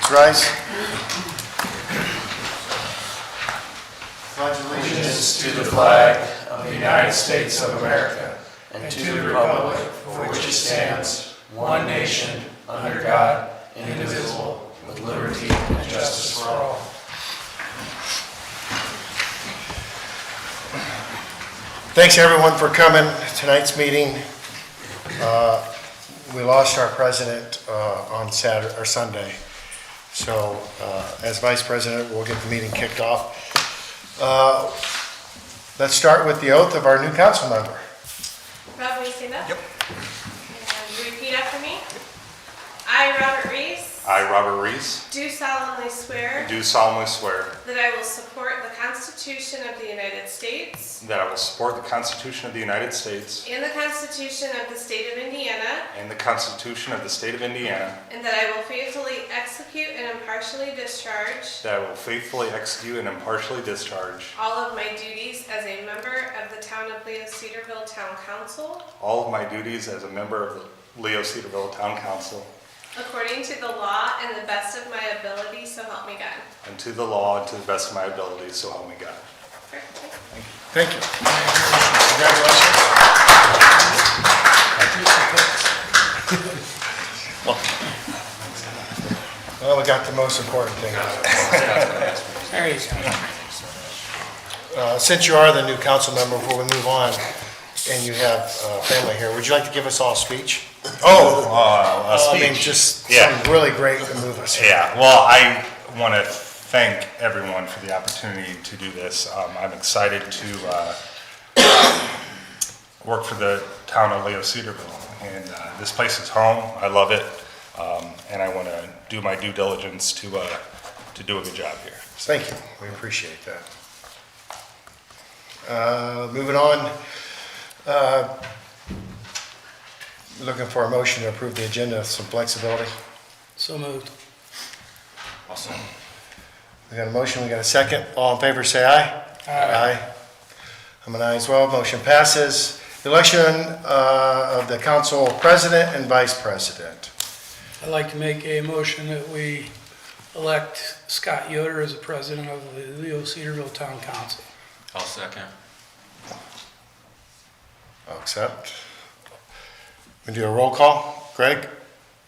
Please rise. Pledge allegiance to the flag of the United States of America and to the republic for which it stands, one nation, under God, indivisible, with liberty and justice for all. Thanks everyone for coming to tonight's meeting. We lost our president on Saturday or Sunday, so as vice president, we'll get the meeting kicked off. Let's start with the oath of our new council member. Rob, will you stand up? Yep. And you repeat after me. I, Robert Reese, I, Robert Reese, do solemnly swear do solemnly swear that I will support the Constitution of the United States that I will support the Constitution of the United States and the Constitution of the State of Indiana, and the Constitution of the State of Indiana, and that I will faithfully execute and impartially discharge that I will faithfully execute and impartially discharge all of my duties as a member of the Town of Leo-Cedarville Town Council, all of my duties as a member of the Leo-Cedarville Town Council, according to the law and the best of my ability, so help me God. and to the law and to the best of my ability, so help me God. Perfect. Thank you. Congratulations. Well, we got the most important thing out of it. Since you are the new council member, before we move on, and you have family here, would you like to give us all a speech? I mean, just something really great to move us here. Yeah, well, I want to thank everyone for the opportunity to do this. I'm excited to work for the town of Leo-Cedarville, and this place is home. I love it, and I want to do my due diligence to do a good job here. Thank you, we appreciate that. Moving on, looking for a motion to approve the agenda with some flexibility. So moved. Awesome. We got a motion, we got a second. All in favor, say aye. Aye. I'm an aye as well, motion passes. Election of the council president and vice president. I'd like to make a motion that we elect Scott Yoder as the president of the Leo-Cedarville Town Council. I'll second. I'll accept. We do a roll call. Greg?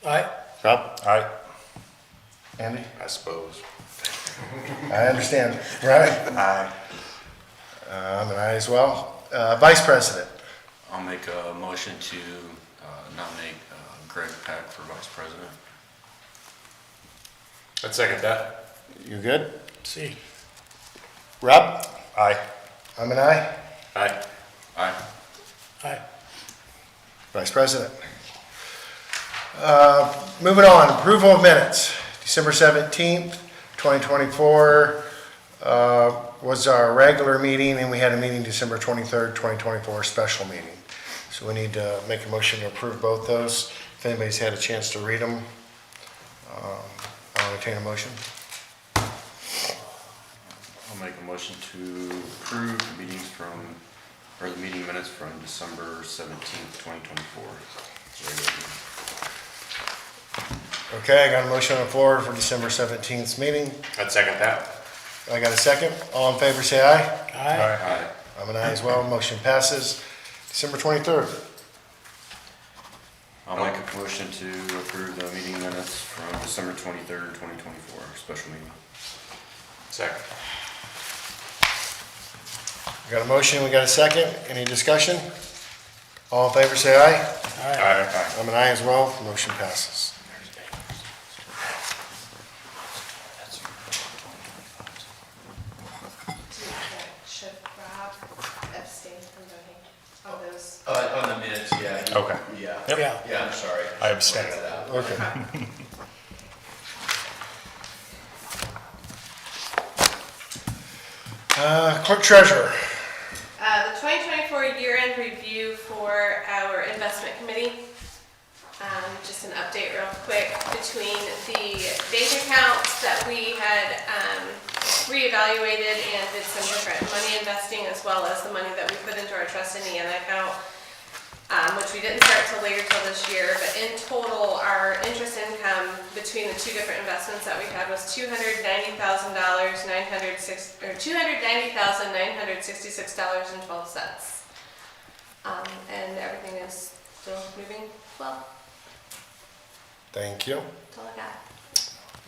Aye. Rob? Aye. Andy? I suppose. I understand. Right? Aye. I'm an aye as well. Vice president. I'll make a motion to nominate Greg Peck for vice president. I'd second that. You good? See. Rob? Aye. I'm an aye. Aye. Aye. Aye. Vice president. Moving on, approval of minutes. December 17th, 2024 was our regular meeting, and we had a meeting December 23rd, 2024, special meeting. So we need to make a motion to approve both those. If anybody's had a chance to read them, I'll entertain a motion. I'll make a motion to approve the meetings from, or the meeting minutes from December 17th, 2024. Okay, I got a motion on the floor for December 17th meeting. I'd second that. I got a second. All in favor, say aye. Aye. Aye. I'm an aye as well. Motion passes. December 23rd. I'll make a motion to approve the meeting minutes from December 23rd, 2024, special meeting. Second. We got a motion, we got a second. Any discussion? All in favor, say aye. Aye. Aye. I'm an aye as well. Motion passes. Should Rob abstain from voting on those? On the minutes, yeah. Okay. Yeah. Yep. Yeah. Yeah, I'm sorry. I abstain. Pointed that out. Okay. Clerk treasurer. The 2024 year-end review for our investment committee. Just an update real quick between the bank accounts that we had reevaluated and did some different money investing, as well as the money that we put into our trust Indiana account. which we didn't start till later till this year, but in total, our interest income between the two different investments that we had was $290,966.12. And everything is still moving well. Thank you. That's all I got.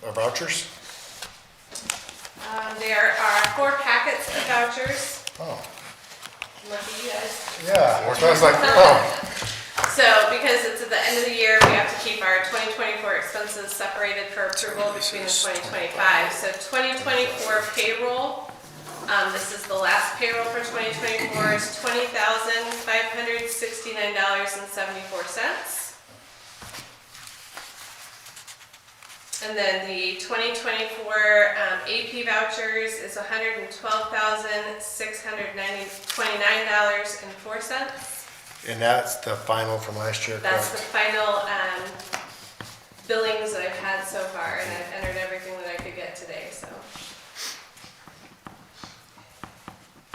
Our vouchers? There are 4 packets of vouchers. Oh, Lucky you guys. yeah, it smells like, oh, So because it's at the end of the year, we have to keep our 2024 expenses separated for approval between the 2025. So 2024 payroll, this is the last payroll for 2024, is $20,569.74. And then the 2024 AP vouchers is $112,629.04. and that's the final from last year, That's the correct? final billings that I've had so far, and I've entered everything that I could get today, so.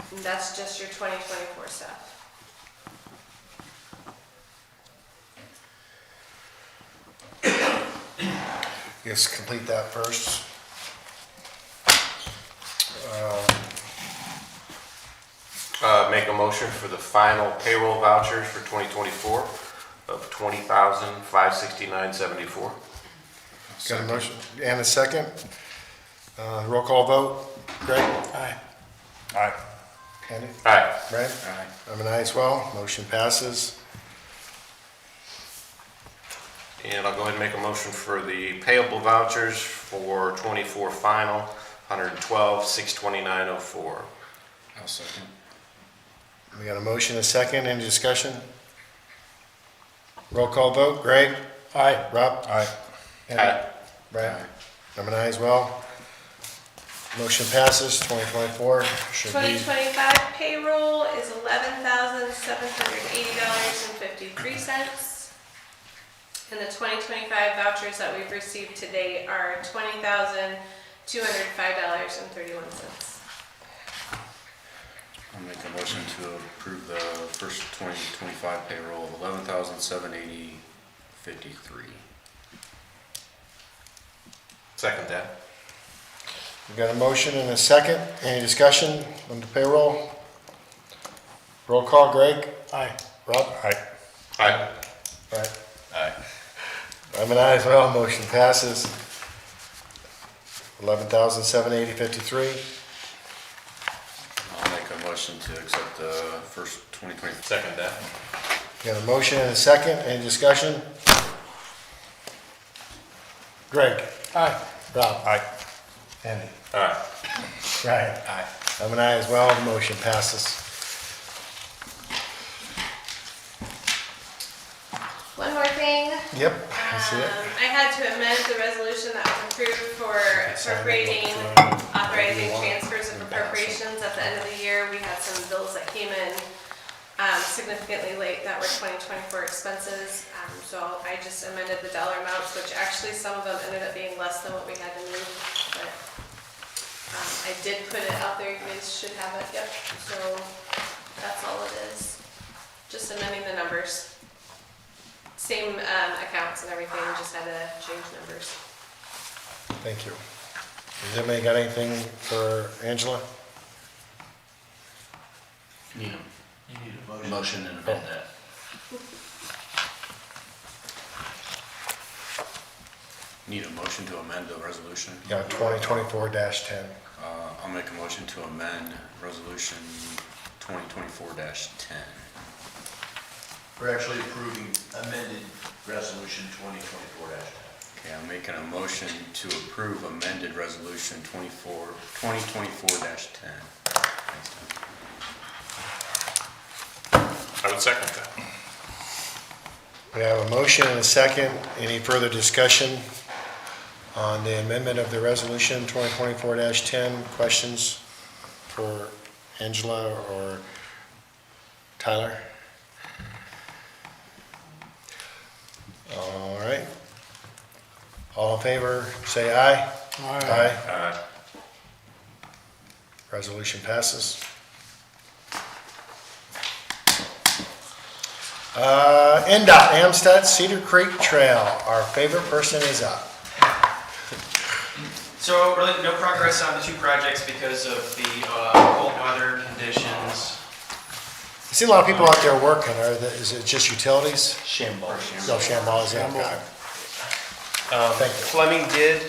And that's just your 2024 stuff. Yes, complete that first. Make a motion for the final payroll vouchers for 2024 of $20,569.74. Got a motion and a second. Roll call vote. Greg? Aye. Aye. Andy? Aye. Brad? Aye. I'm an aye as well. Motion passes. And I'll go ahead and make a motion for the payable vouchers for 24 final, $112,629.04. I'll second. We got a motion and a second. Any discussion? Roll call vote. Greg? Aye. Rob? Aye. Andy? Aye. Brad? I'm an aye as well. Motion passes. 2024 should be. 2025 payroll is $11,780.53. And the 2025 vouchers that we've received today are $20,205.31. I'll make a motion to approve the first 2025 payroll of $11,780.53. Second that. We got a motion and a second. Any discussion on the payroll? Roll call. Greg? Aye. Rob? Aye. Aye. Brad? Aye. I'm an aye as well. Motion passes. 11,780.53. I'll make a motion to accept the first 2020. Second that. Got a motion and a second. Any discussion? Greg? Aye. Rob? Aye. Andy? Aye. Ryan? Aye. I'm an aye as well. The motion passes. One more thing. Yep, I see it. I had to amend the resolution that was approved for appropriating, authorizing transfers of appropriations at the end of the year. We had some bills that came in significantly late that were 2024 expenses. So I just amended the dollar amounts, which actually some of them ended up being less than what we had to move. But I did put it out there. You guys should have it. Yep. So that's all it is. Just amending the numbers. Same accounts and everything, just had to change numbers. Thank you. Has anybody got anything for Angela? You need a motion and amend that. Need a motion to amend the resolution? Yeah, 2024-10. I'll make a motion to amend resolution 2024-10. We're actually approving amended resolution 2024-10. Okay, I'm making a motion to approve amended resolution 2024-10. Thanks, Tom. I would second that. We have a motion and a second. Any further discussion on the amendment of the resolution 2024-10? Questions for Angela or Tyler? All right. All in favor, say aye. Aye. Resolution passes. NDOT, Amstead Cedar Creek Trail, our favorite person is up. So really no progress on the two projects because of the cold weather conditions. I see a lot of people out there working, is it just utilities? Shambles. No, Shamball is in, okay. Thank you. Fleming did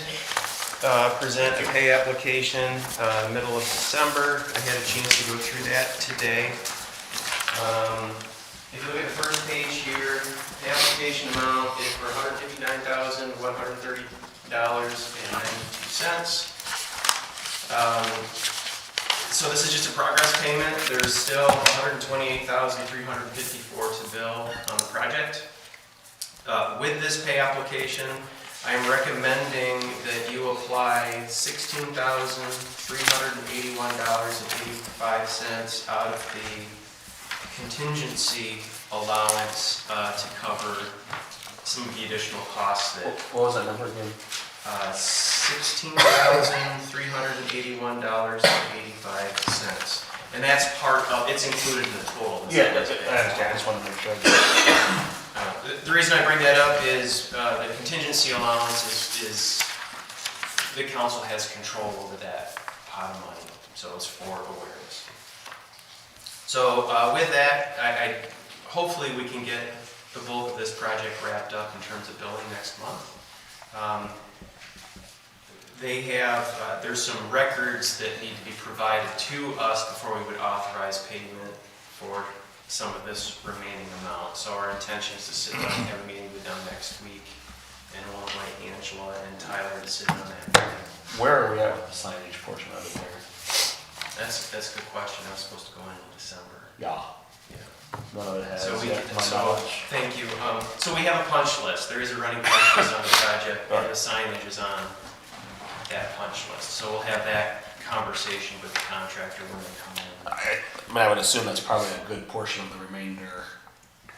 present a pay application middle of December. I had a chance to go through that today. If you look at the first page here, the application amount is for $159,130.92. So this is just a progress payment. There's still $128,354 to bill on the project. With this pay application, I am recommending that you apply $16,381.85 out of the contingency allowance to cover some of the additional costs that What was that number again? $16,381.85. And that's part of, it's included in the total. Yeah, that's it. I understand. I just want to make sure. The reason I bring that up is the contingency allowance is the council has control over that pot of money, so it's for awareness. So with that, I hopefully we can get the bulk of this project wrapped up in terms of billing next month. They have, there's some records that need to be provided to us before we would authorize payment for some of this remaining amount. So our intention is to sit down and have a meeting with them next week, and we'll invite Angela and Tyler to sit on that meeting. Where are we at with the signage portion of it there? That's a good question. I was supposed to go in December. Yeah. Yeah. None of it has So we, yet, to my so, knowledge. thank you. So we have a punch list. There is a running punch list on the project, and the signage is on that punch list. So we'll have that conversation with the contractor when they come in. I mean, I would assume that's probably a good portion of the remainder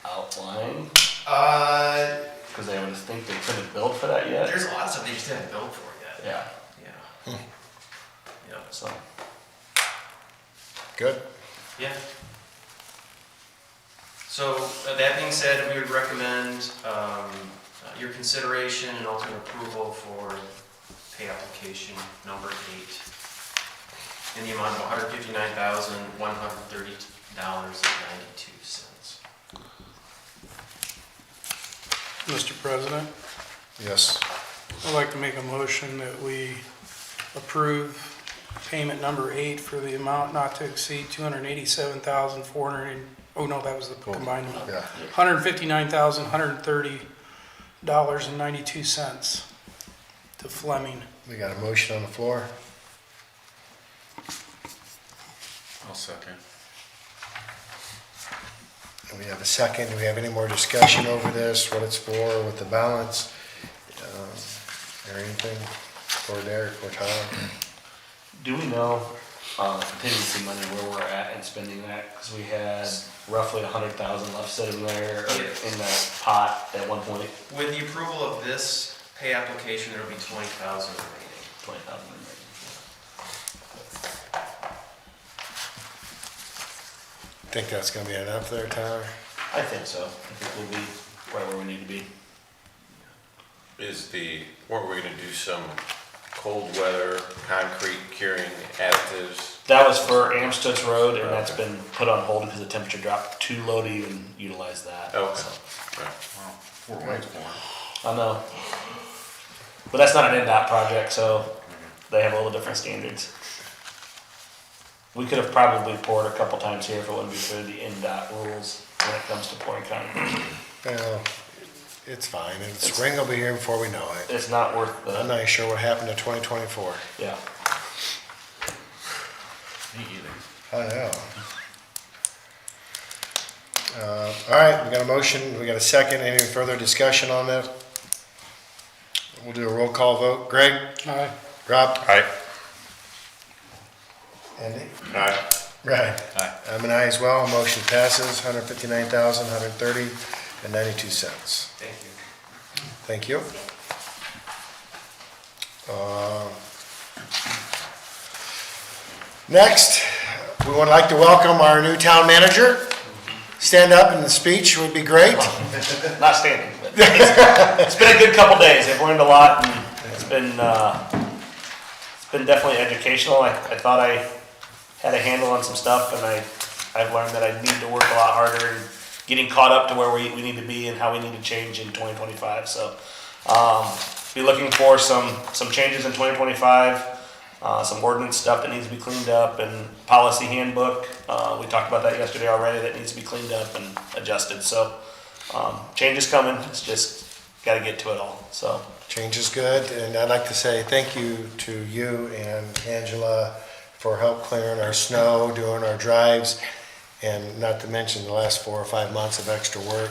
outline, because I would think they couldn't build for that yet. There's a lot of stuff they just haven't built for yet. Yeah, Yeah. Yeah. so. Good. Yeah. So that being said, we would recommend your consideration and ultimate approval for pay application number 8 in the amount of $159,130.92. Mr. President, Yes. I'd like to make a motion that we approve payment number 8 for the amount not to exceed $287,400, oh no, that was the combined amount. Yeah. $159,130.92 to Fleming. We got a motion on the floor. I'll second. And we have a second. Do we have any more discussion over this, what it's for, what the balance, or anything for Derek or Tyler? Do we know contingency money where we're at in spending that? Because we had roughly 100,000 left sitting there in that pot at one point. With the approval of this pay application, there will be $20,000 remaining. 20,000 remaining. Think that's gonna be enough there, Tyler? I think so. I think we'll be right where we need to be. Weren't we gonna do some cold weather, concrete curing additives? That was for Amstutz Road, and that's been put on hold because the temperature dropped too low to even utilize that. Okay. So, Right. Well, 4 months more. I know. But that's not an NDOT project, so they have a little different standards. We could have probably poured a couple times here if it wouldn't be for the NDOT rules when it comes to pouring concrete. Well, it's fine. And spring will be here before we know it. It's not worth I'm the, not even sure what happened to 2024. yeah. Me either. I know. All right, we got a motion, we got a second. Any further discussion on this? We'll do a roll call vote. Greg? Aye. Rob? Aye. Andy? Aye. Right. Aye. I'm an aye as well. Motion passes, $159,130.92. Thank you. Thank you. Next, we would like to welcome our new town manager, stand up and the speech would be great. Not standing, but it's been a good couple days. I've learned a lot, and it's been definitely educational. I thought I had a handle on some stuff, and I've learned that I need to work a lot harder and getting caught up to where we need to be and how we need to change in 2025. So be looking for some changes in 2025, some ordinance stuff that needs to be cleaned up, and policy handbook. We talked about that yesterday already, that needs to be cleaned up and adjusted. So change is coming. It's just got to get to it all. So Change is good, and I'd like to say thank you to you and Angela for help clearing our snow, doing our drives, and not to mention the last 4 or 5 months of extra work.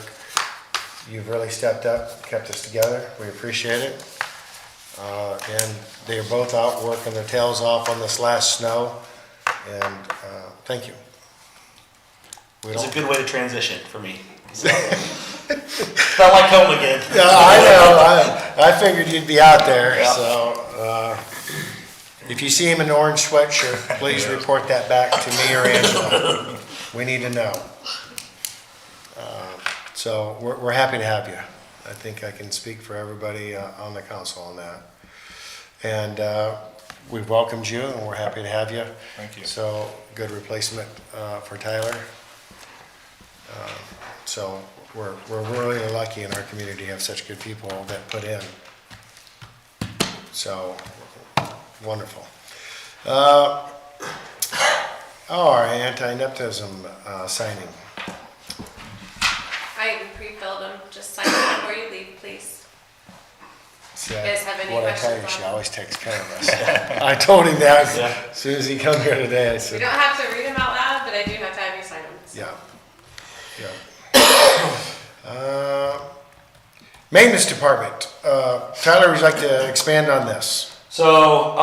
You've really stepped up, kept us together. We appreciate it. And they are both out working their tails off on this last snow, and thank you. We it's a don't, good way to transition for me. So, felt like home again. yeah, I know. I figured you'd be out there, Yeah. so if you see him in an orange sweatshirt, please report that back to me or Angela. We need to know. So we're happy to have you. I think I can speak for everybody on the council on that. And we've welcomed you, and we're happy to have you. Thank you. So good replacement for Tyler. So we're really lucky in our community to have such good people that put in. So wonderful. Our anti-nepotism signing. I pre-filled them, just sign them before you leave, please. See, You guys have any what I tell you, questions she on it? always takes care of us. I told him that Yeah. as soon as he come here today. I We said, don't have to read them out loud, but I do have to have you sign them. so. yeah. Maintenance department. Tyler, would you like to expand on this? So,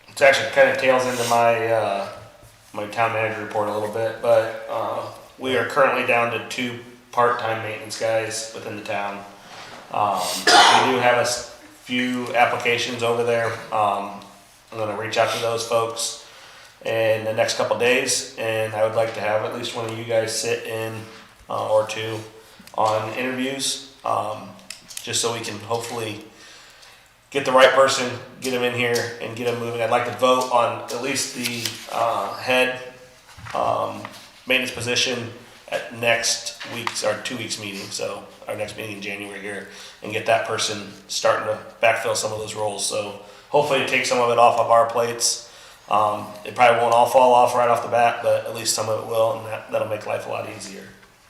it actually kind of tails into my my town manager report a little bit, but we are currently down to 2 part-time maintenance guys within the town. We do have a few applications over there. I'm gonna reach out to those folks in the next couple days, and I would like to have at least one of you guys sit in or 2 on interviews, just so we can hopefully get the right person, get them in here, and get them moving. I'd like to vote on at least the head maintenance position at next week's or 2 weeks meeting. So our next meeting in January here, and get that person starting to backfill some of those roles. So hopefully take some of it off of our plates. It probably won't all fall off right off the bat, but at least some of it will, and that'll make life a lot easier.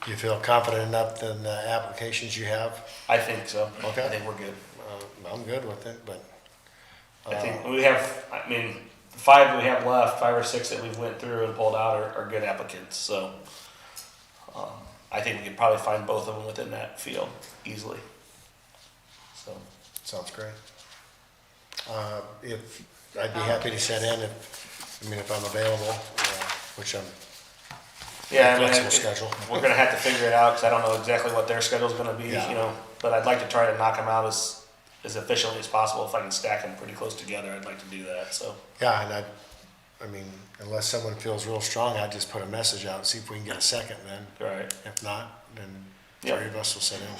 Do you feel confident enough in the applications you have? I think so. Okay. I think we're good. I'm good with it, but. I think we have, I mean, the 5 we have left, 5 or 6 that we've went through and pulled out are good applicants. So I think we could probably find both of them within that field easily. So Sounds great. If, I'd be happy to set in if I'm available, which I'm yeah, I mean, flexible schedule. we're gonna have to figure it out because I don't know exactly what their schedule's gonna be, Yeah. you know. But I'd like to try to knock them out as efficiently as possible. If I can stack them pretty close together, I'd like to do that. So Yeah, and I mean, unless someone feels real strong, I'd just put a message out and see if we can get a second then. all right. If not, then Yeah. 3 of us will sit in.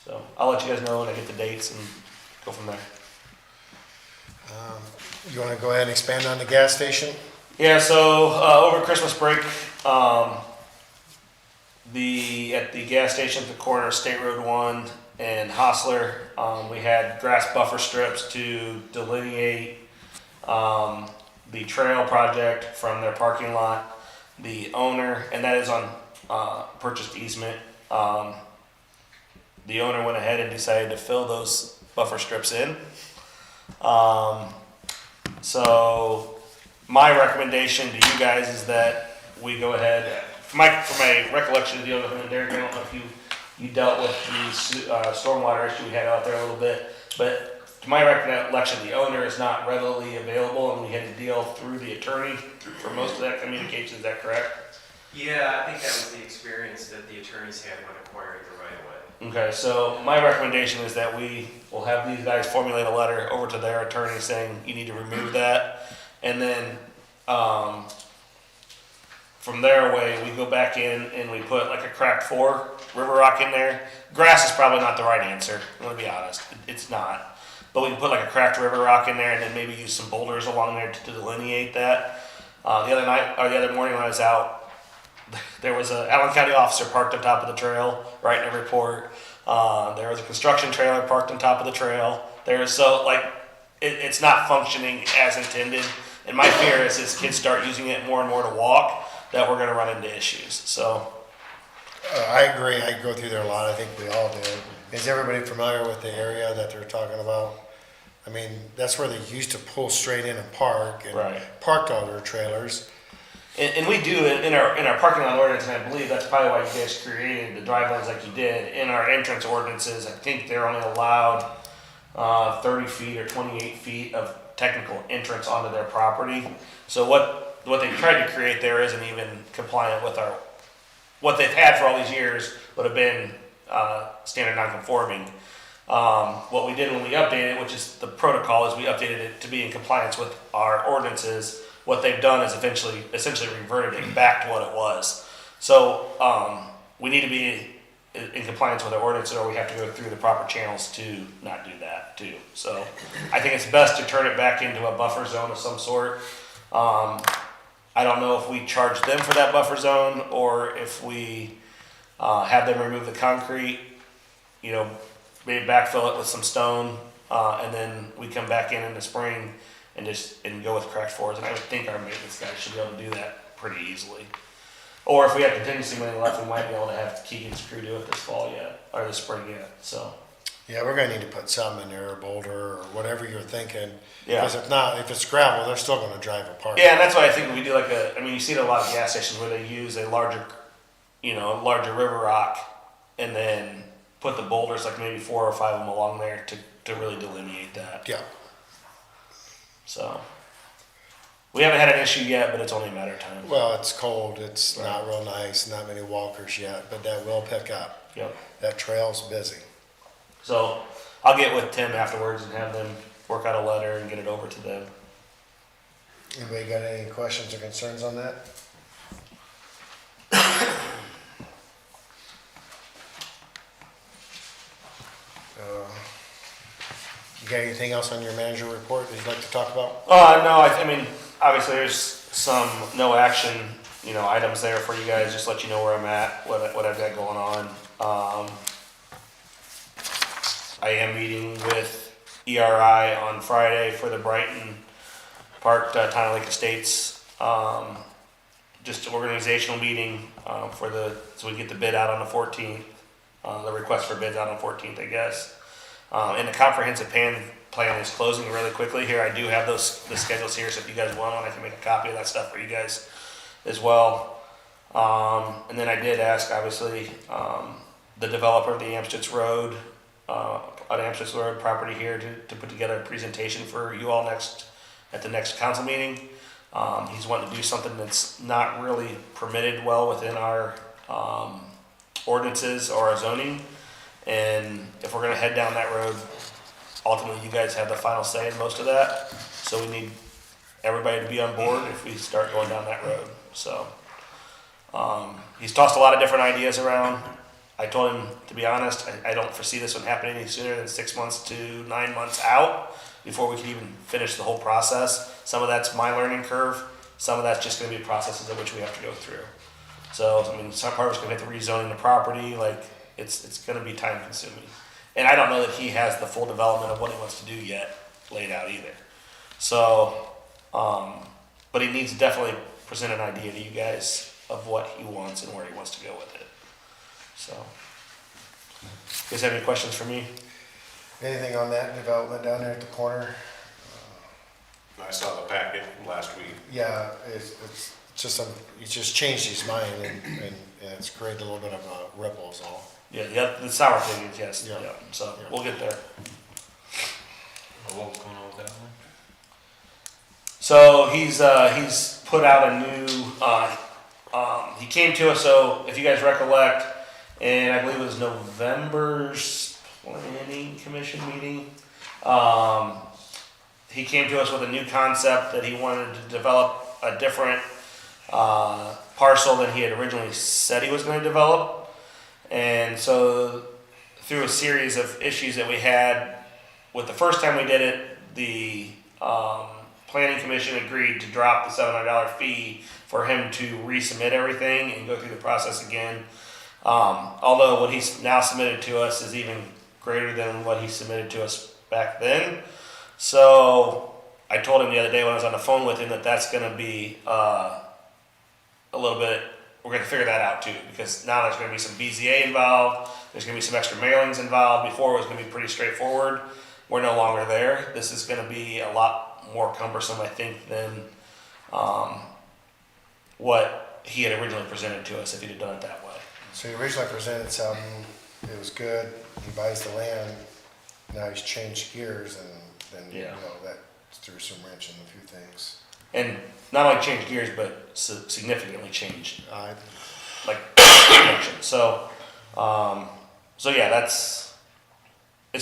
So I'll let you guys know when I get the dates and go from there. You wanna go ahead and expand on the gas station? Yeah, so over Christmas break, at the gas station at the corner of State Road 1 and Hostler, we had grass buffer strips to delineate the trail project from their parking lot. The owner, and that is on purchased easement, the owner went ahead and decided to fill those buffer strips in. So my recommendation to you guys is that we go ahead, from my recollection of the other thing, Derek, I don't know if you dealt with the stormwater issue we had out there a little bit, but to my recollection, the owner is not readily available, and we had to deal through the attorney for most of that communication. Is that correct? Yeah, I think that was the experience that the attorneys had when acquiring the right of way. Okay, so my recommendation is that we will have these guys formulate a letter over to their attorney saying you need to remove that, and then from there away, we go back in and we put like a cracked 4 river rock in there. Grass is probably not the right answer, I'm gonna be honest, it's not. But we can put like a cracked river rock in there and then maybe use some boulders along there to delineate that. The other morning when I was out, there was a Allen County officer parked on top of the trail, writing a report. There was a construction trailer parked on top of the trail. It's not functioning as intended. And my fear is as kids start using it more and more to walk, that we're gonna run into issues, so. I agree, I go through there a lot, I think we all do. Is everybody familiar with the area that they're talking about? I mean, that's where they used to pull straight in and park, and Right. parked all their trailers. And we do in our parking lot ordinance, and I believe that's probably why you guys created the drive lanes like you did. In our entrance ordinances, I think they're only allowed 30 feet or 28 feet of technical entrance onto their property. So what they tried to create there isn't even compliant with what they've had for all these years would have been standard non-conforming. What we did when we updated it, which is the protocol, is we updated it to be in compliance with our ordinances. What they've done is essentially reverted it back to what it was. So we need to be in compliance with our ordinance, or we have to go through the proper channels to not do that too. So I think it's best to turn it back into a buffer zone of some sort. I don't know if we charge them for that buffer zone or if we have them remove the concrete, maybe backfill it with some stone, and then we come back in the spring and go with cracked 4s. And I would think our maintenance guys should be able to do that pretty easily. Or if we have contingency money left, we might be able to have Keegan's crew do it this fall yet, or this spring yet, so. Yeah, we're gonna need to put some in there, a boulder or whatever you're thinking. Yeah. Because if not, if it's gravel, they're still gonna drive apart. Yeah, and that's why I think we do you see it at a lot of gas stations where they use a larger river rock and then put the boulders, like maybe 4 or 5 of them along there to really delineate that. Yeah. So, we haven't had an issue yet, but it's only a matter of time. Well, it's cold, it's not real nice, not many walkers yet, but that will pick up. Yep. That trail's busy. So, I'll get with Tim afterwards and have them work out a letter and get it over to them. Anybody got any questions or concerns on that? You got anything else on your manager report that you'd like to talk about? No, I mean, obviously there's some no action, items there for you guys, just let you know where I'm at, what I've got going on. I am meeting with ERI on Friday for the Brighton Park, Town Lake Estates, just an organizational meeting, so we can get the bid out on the 14th, the request for bids out on the 14th, I guess. And the comprehensive plan is closing really quickly here. I do have the schedules here, so if you guys want one, I can make a copy of that stuff for you guys as well. And then I did ask, obviously, the developer of the Amstutz Road, property here to put together a presentation for you all at the next council meeting. He's wanting to do something that's not really permitted well within our ordinances or our zoning. And if we're gonna head down that road, ultimately you guys have the final say in most of that. So we need everybody to be on board if we start going down that road. So he's tossed a lot of different ideas around. I told him, to be honest, I don't foresee this one happening any sooner than 6 months to 9 months out before we can even finish the whole process. Some of that's my learning curve. Some of that's just gonna be processes in which we have to go through. So, some part of it's gonna be rezoning the property, it's gonna be time consuming. And I don't know that he has the full development of what he wants to do yet laid out either. So, but he needs to definitely present an idea to you guys of what he wants and where he wants to go with it. So, you guys have any questions for me? Anything on that development down there at the corner? I saw the packet last week. Yeah, it's just, he just changed his mind and it's created a little bit of a ripple is all. Yeah, the sour thing is yes. Yeah. Yeah. So Yeah. we'll get there. What was going on with that one? So he's put out a new. He came to us. So if you guys recollect, and I believe it was November's planning commission meeting. He came to us with a new concept that he wanted to develop a different parcel than he had originally said he was going to develop. And so through a series of issues that we had with the first time we did it, the planning commission agreed to drop the $700 fee for him to resubmit everything and go through the process again. Although what he's now submitted to us is even greater than what he submitted to us back then. So I told him the other day when I was on the phone with him that that's going to be a little bit, we're going to figure that out too, because now there's going to be some BZA involved, there's going to be some extra mailings involved. Before it was going to be pretty straightforward. We're no longer there. This is going to be a lot more cumbersome, I think, than what he had originally presented to us if he'd have done it that way. So he originally presented something, it was good, he buys the land, now he's changed gears and then, you Yeah. know, that threw some wrench in a few things. And not only changed gears, but significantly changed, I like, direction. So yeah, it's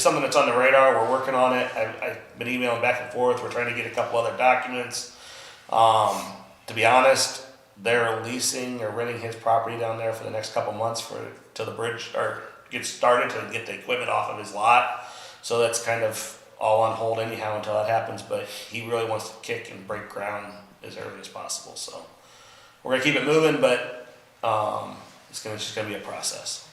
something that's on the radar. We're working on it. I've been emailing back and forth. We're trying to get a couple other documents. To be honest, they're leasing or renting his property down there for the next couple months till the bridge or gets started to get the equipment off of his lot. So that's kind of all on hold anyhow until that happens. But he really wants to kick and break ground as early as possible. So we're gonna keep it moving, but it's just gonna be a process.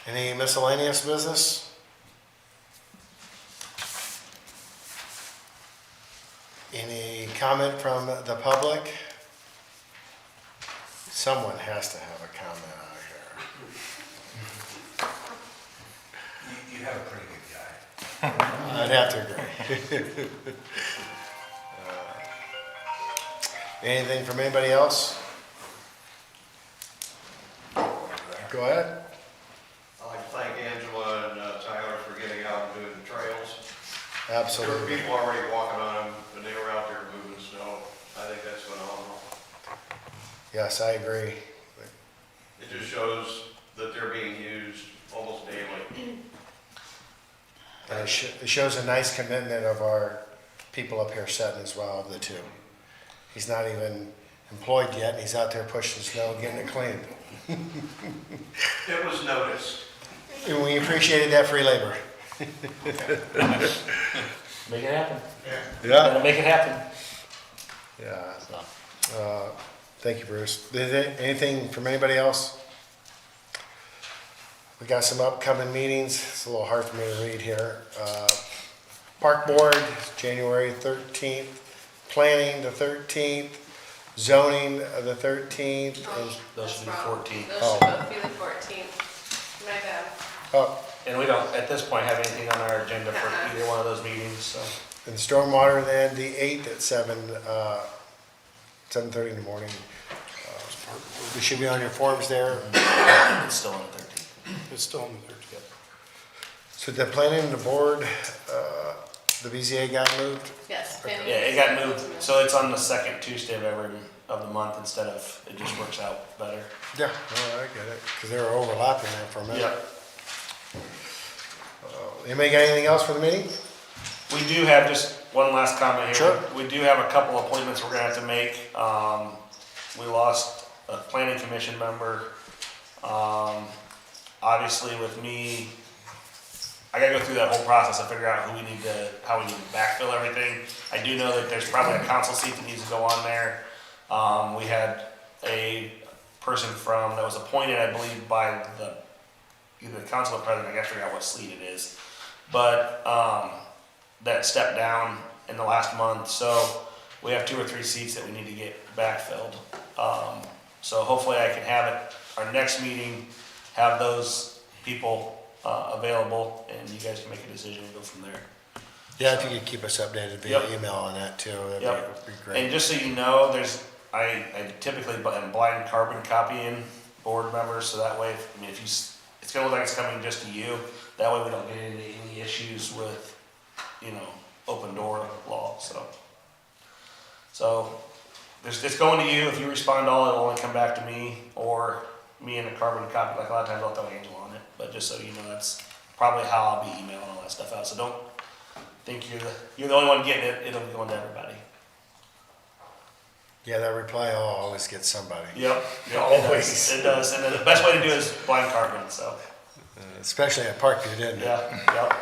Any miscellaneous business? Any comment from the public? Someone has to have a comment out here. You have a pretty good guy. I'd have to agree. Anything from anybody else? Go ahead. I'd like to thank Angela and Tyler for getting out and doing the trails. There were Absolutely. people already walking on them, and they were out there moving snow. I think that's phenomenal. Yes, I agree. It just shows that they're being used almost daily. And it shows a nice commitment of our people up here setting as well, of the two. He's not even employed yet, and he's out there pushing snow, getting it cleaned. It was noticed. And we appreciated that free labor. Make it happen. Yeah. Gotta make it happen. Yeah. So. Thank you, Bruce. Anything from anybody else? We got some upcoming meetings. It's a little hard for me to read here. Park Board, January 13th. Planning, the 13th. Zoning, the 13th. And, Those should be That's wrong. 14. Those Oh. should both be the 14th. My bad. oh, And we don't, at this point, have anything on our agenda for Uh-uh. either one of those meetings, so. and Stormwater then, the 8th at 7:30 in the morning. It should be on your forms there. It's still on the 13th. It's still in the 13th. So the planning and the board, the BZA got moved? Yes. Yeah, it got moved, so it's on the second Tuesday of the month instead of, it just works out better. Yeah, no, I get it, because they were overlapping there for a minute. Anybody got anything else for the meeting? We do have just one last comment here. Sure. We do have a couple appointments we're gonna have to make. We lost a planning commission member. Obviously with me, I gotta go through that whole process and figure out how we need to backfill everything. I do know that there's probably a council seat that needs to go on there. We had a person that was appointed, I believe, by either the council or president, I gotta figure out what slate it is. But, that stepped down in the last month, so we have 2 or 3 seats that we need to get backfilled. So hopefully I can have it, our next meeting, have those people, available, and you guys can make a decision and go from there. Yeah, if you could keep us updated via Yep. email on that too, that'd Yep. be And great. just so you know, I typically am blind carbon copying board members, so that way, if it's gonna look like it's coming just to you, that way we don't get into any issues with, open door law, so it's going to you. If you respond to all, it'll only come back to me, or me and a carbon copy, like a lot of times I'll throw Angel on it, but just so you know, that's probably how I'll be emailing all that stuff out, so think you're the only one getting it, it'll be going to everybody. Yeah, that reply all always gets somebody, Yep. Always. It does. And then the best way to do it is blind carbon, so, especially at Parkview, didn't it? yeah, yep.